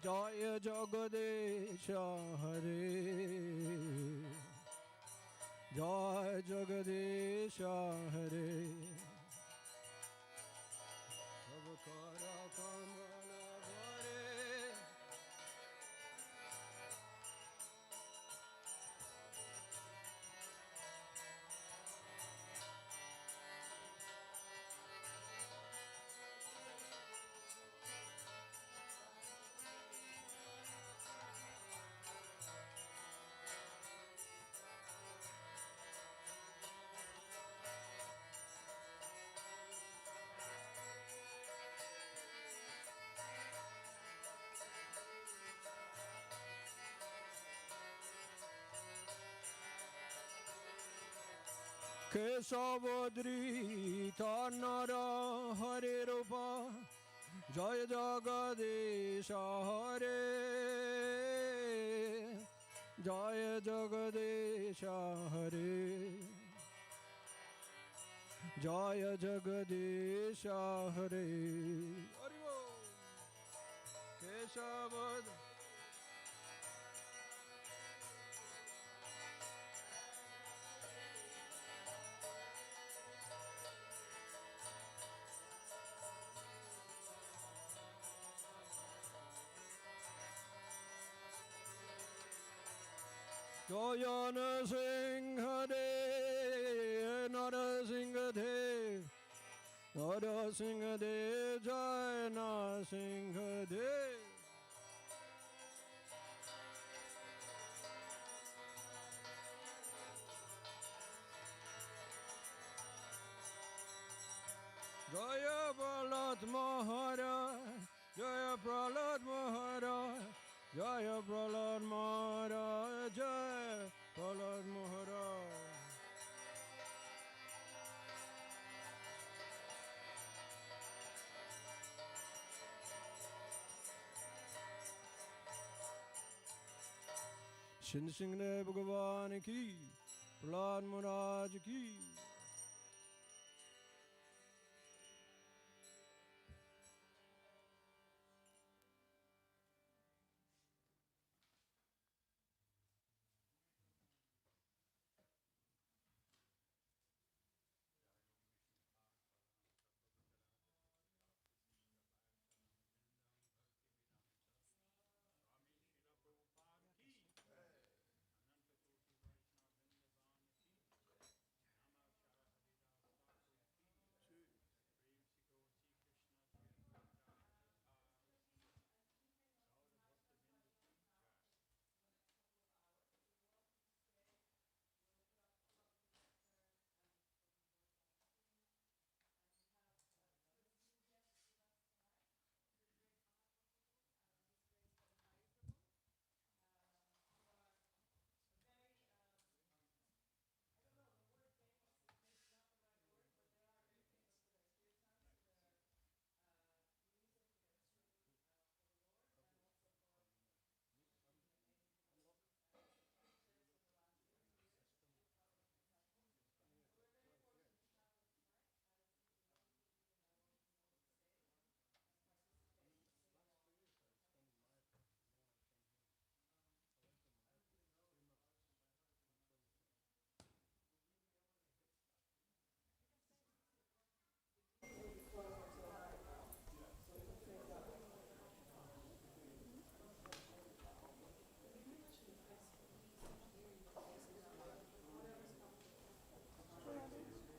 Jaya Jagadisha Hare Jai Jagadisha Hare Avakara Kamala Hare কেশবদ্রীতা নর হরে রূপ জয় জগদীশ হরে জয় জগদীশ হরে জয় জগদীশ হরে হরি বল কেশবদ জয় নরসিংহদেব নরসিংহদেব নরসিংহদেব জয় নরসিংহদেব জয় প্রহ্লাদ মহারাজ জয় প্রহ্লাদ মহারাজ জয় প্রহ্লাদ মহারাজ জয় প্রহ্লাদ মহারাজ सिंह सिंह ने भगवान की प्रहलाद महाराज की